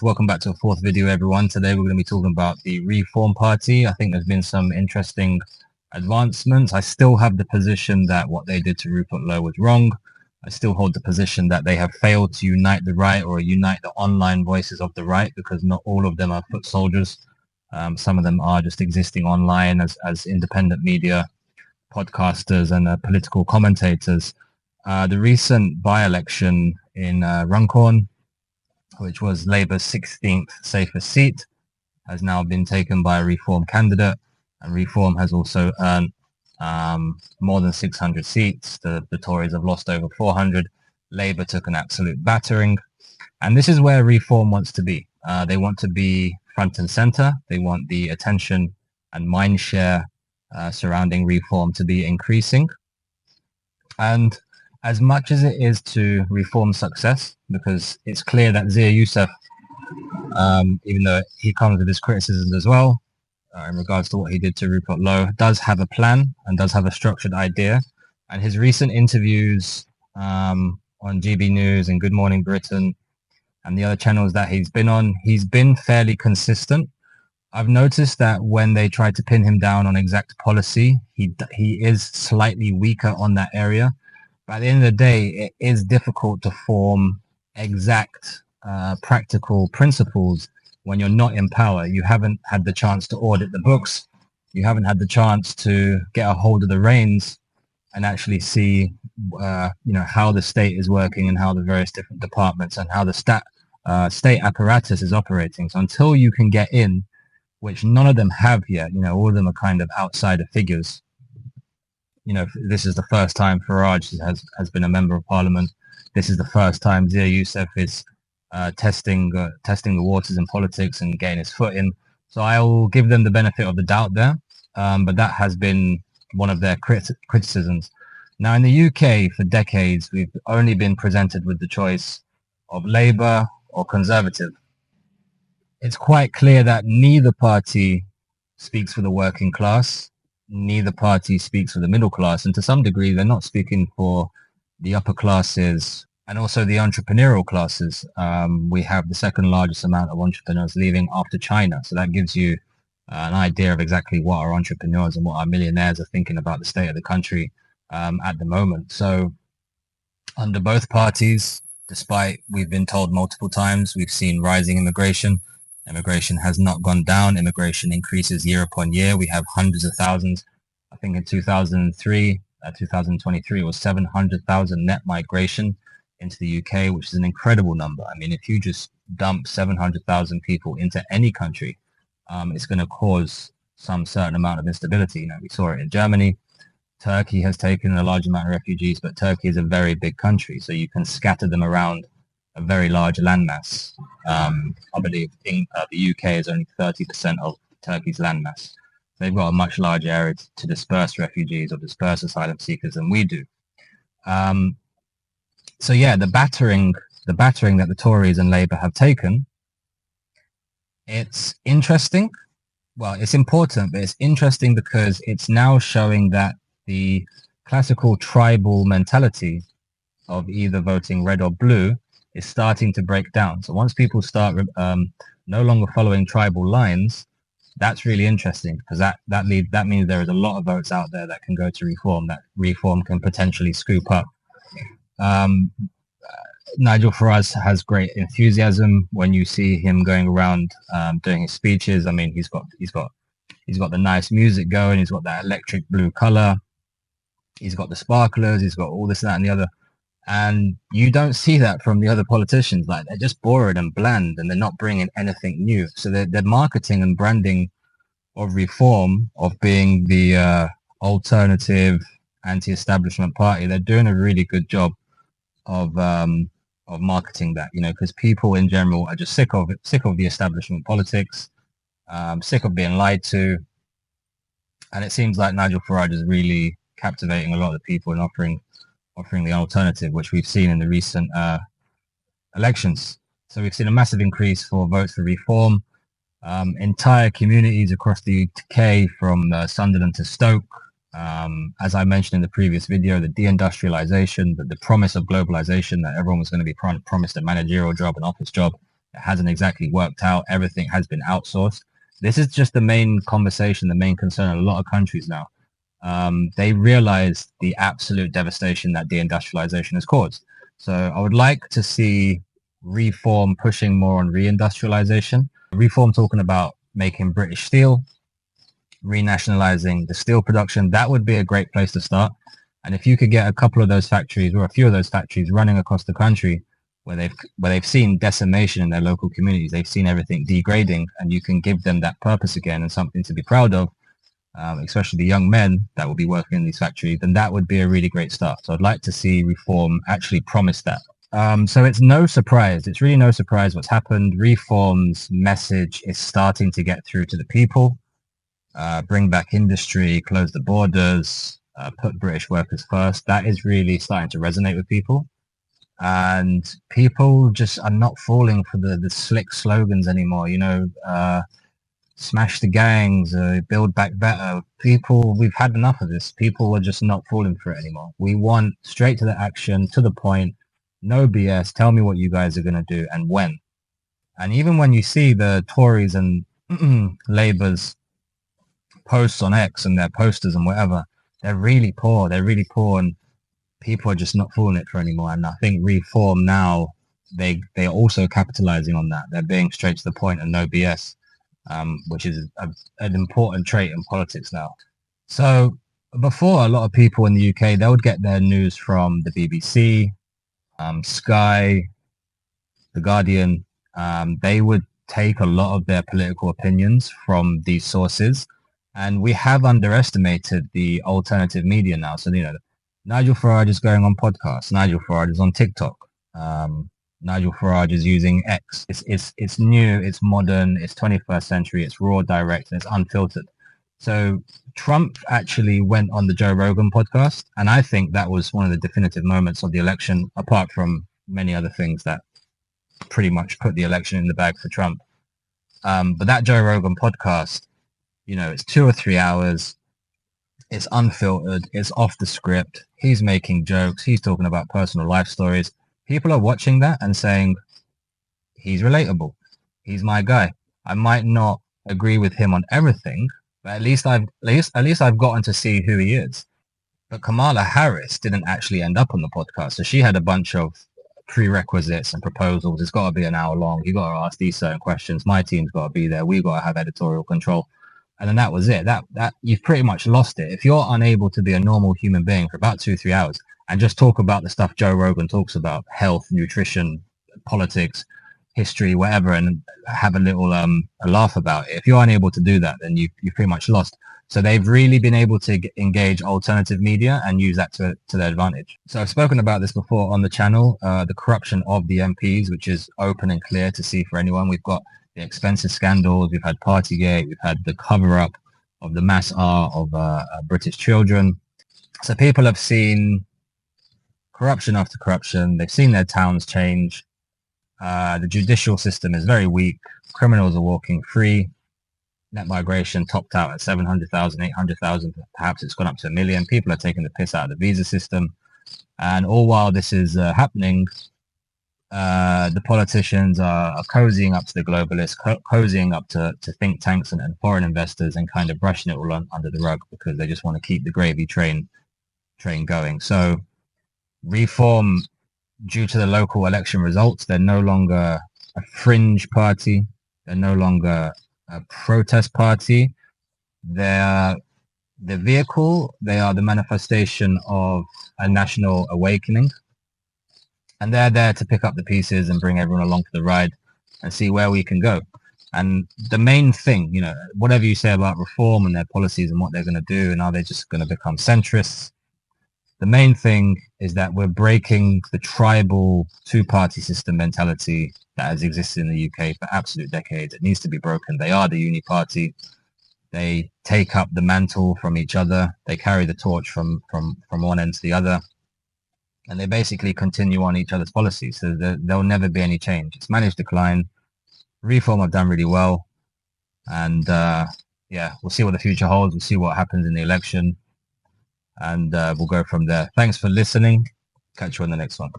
Welcome back to a fourth video, everyone. Today we're going to be talking about the Reform Party. I think there's been some interesting advancements. I still have the position that what they did to Rupert Lowe was wrong. I still hold the position that they have failed to unite the right or unite the online voices of the right, because not all of them are foot soldiers. Some of them are just existing online as independent media, podcasters and political commentators. The recent by-election in Runcorn, which was Labour's 16th safest seat, has now been taken by a Reform candidate, and Reform has also earned more than 600 seats. The Tories have lost over 400. Labour took an absolute battering, and this is where Reform wants to be. They want to be front and centre. They want the attention and mind share surrounding Reform to be increasing. And as much as it is to Reform's success, because it's clear that Zia Youssef, even though he comes with his criticisms as well, in regards to what he did to Rupert Lowe, does have a plan and does have a structured idea. And his recent interviews on GB News and Good Morning Britain and the other channels that he's been on, he's been fairly consistent. I've noticed that when they try to pin him down on exact policy, he is slightly weaker on that area. But at the end of the day, it is difficult to form exact practical principles when you're not in power. You haven't had the chance to audit the books. You haven't had the chance to get a hold of the reins and actually see, how the state is working and how the various different departments and how the state apparatus is operating. So until you can get in, which none of them have yet, all of them are kind of outsider figures. This is the first time Farage has been a member of parliament. This is the first time Zia Youssef is testing the waters in politics and getting his foot in. So I will give them the benefit of the doubt there. But that has been one of their criticisms. Now, in the UK, for decades, we've only been presented with the choice of Labour or Conservative. It's quite clear that neither party speaks for the working class. Neither party speaks for the middle class, and to some degree they're not speaking for the upper classes and also the entrepreneurial classes. We have the second largest amount of entrepreneurs leaving after China, so that gives you an idea of exactly what our entrepreneurs and what our millionaires are thinking about the state of the country at the moment. So under both parties, despite we've been told multiple times, we've seen rising immigration. Immigration has not gone down. Immigration increases year upon year. We have hundreds of thousands. I think in 2023, 2023 was 700,000 net migration into the UK, which is an incredible number. I mean, if you just dump 700,000 people into any country, it's going to cause some certain amount of instability. We saw it in Germany. Turkey has taken a large amount of refugees, but Turkey is a very big country, so you can scatter them around a very large landmass. I believe the UK is only 30% of Turkey's landmass. They've got a much larger area to disperse refugees or disperse asylum seekers than we do. So yeah, the battering that the Tories and Labour have taken, it's interesting. Well, it's important, but it's interesting because it's now showing that the classical tribal mentality of either voting red or blue is starting to break down. So once people start no longer following tribal lines, that's really interesting, because that means there is a lot of votes out there that can go to Reform, that Reform can potentially scoop up. Nigel Farage has great enthusiasm when you see him going around doing his speeches. I mean, he's got the nice music going. He's got that electric blue color. He's got the sparklers. He's got all this, that, and the other. And you don't see that from the other politicians. Like, they're just boring and bland, and they're not bringing anything new. So their marketing and branding of Reform, of being the alternative anti-establishment party, they're doing a really good job of marketing that, because people in general are just sick of the establishment politics, sick of being lied to. And it seems like Nigel Farage is really captivating a lot of the people and offering the alternative, which we've seen in the recent elections. So we've seen a massive increase for votes for Reform. Entire communities across the UK, from Sunderland to Stoke, as I mentioned in the previous video, the deindustrialization, the promise of globalization, that everyone was going to be promised a managerial job, an office job, It hasn't exactly worked out. Everything has been outsourced. This is just the main conversation, the main concern in a lot of countries now. They realize the absolute devastation that deindustrialization has caused. So I would like to see reform pushing more on reindustrialization. Reform talking about making British steel, renationalizing the steel production. That would be a great place to start. And if you could get a couple of those factories or a few of those factories running across the country where they've seen decimation in their local communities, they've seen everything degrading, and you can give them that purpose again and something to be proud of, especially the young men that will be working in these factories, then that would be a really great start. So I'd like to see reform actually promise that. So it's no surprise. It's really no surprise what's happened. Reform's message is starting to get through to the people. Bring back industry, close the borders, put British workers first. That is really starting to resonate with people. And people just are not falling for the slick slogans anymore. Smash the gangs, build back better. People, we've had enough of this. People are just not falling for it anymore. We want straight to the action, to the point, no BS. Tell me what you guys are going to do and when. And even when you see the Tories and Labour's posts on X and their posters and whatever, they're really poor. They're really poor, and people are just not falling it for anymore. And I think Reform now, they're also capitalizing on that. They're being straight to the point and no BS. Which is an important trait in politics now. So before, a lot of people in the UK, they would get their news from the BBC, Sky, The Guardian. They would take a lot of their political opinions from these sources. And we have underestimated the alternative media now. So, Nigel Farage is going on podcasts. Nigel Farage is on TikTok. Nigel Farage is using X. It's new, it's modern, it's 21st century, it's raw, direct, and it's unfiltered. So Trump actually went on the Joe Rogan podcast, and I think that was one of the definitive moments of the election, apart from many other things that pretty much put the election in the bag for Trump. But that Joe Rogan podcast, it's 2 or 3 hours. It's unfiltered. It's off the script. He's making jokes. He's talking about personal life stories. People are watching that and saying, he's relatable. He's my guy. I might not agree with him on everything, but at least I've gotten to see who he is. But Kamala Harris didn't actually end up on the podcast. So she had a bunch of prerequisites and proposals. It's got to be an hour long. You got to ask these certain questions. My team's got to be there. We got to have editorial control. And then that was it. That you've pretty much lost it. If you're unable to be a normal human being for about 2-3 hours and just talk about the stuff Joe Rogan talks about, health, nutrition, politics, history, whatever, and have a little a laugh about it. If you're unable to do that, then you've pretty much lost. So they've really been able to engage alternative media and use that to their advantage. So I've spoken about this before on the channel, the corruption of the MPs, which is open and clear to see for anyone. We've got the expensive scandals, we've had Partygate, we've had the cover-up of the mass art of British children. So people have seen corruption after corruption. They've seen their towns change. The judicial system is very weak. Criminals are walking free. Net migration topped out at 700,000, 800,000. Perhaps it's gone up to 1 million. People are taking the piss out of the visa system. And all while this is happening, the politicians are cozying up to the globalists, cozying up to think tanks and foreign investors, and kind of brushing it all under the rug because they just want to keep the gravy train going. So Reform, due to the local election results, they're no longer a fringe party. They're no longer a protest party. They're the vehicle. They are the manifestation of a national awakening. And they're there to pick up the pieces and bring everyone along for the ride and see where we can go. And the main thing, whatever you say about Reform and their policies and what they're going to do, and are they just going to become centrists? The main thing is that we're breaking the tribal two-party system mentality that has existed in the UK for absolute decades. It needs to be broken. They are the uni party. They take up the mantle from each other. They carry the torch from one end to the other. And they basically continue on each other's policies. So there'll never be any change. It's managed decline. Reform have done really well. And we'll see what the future holds. We'll see what happens in the election. And we'll go from there. Thanks for listening. Catch you on the next one.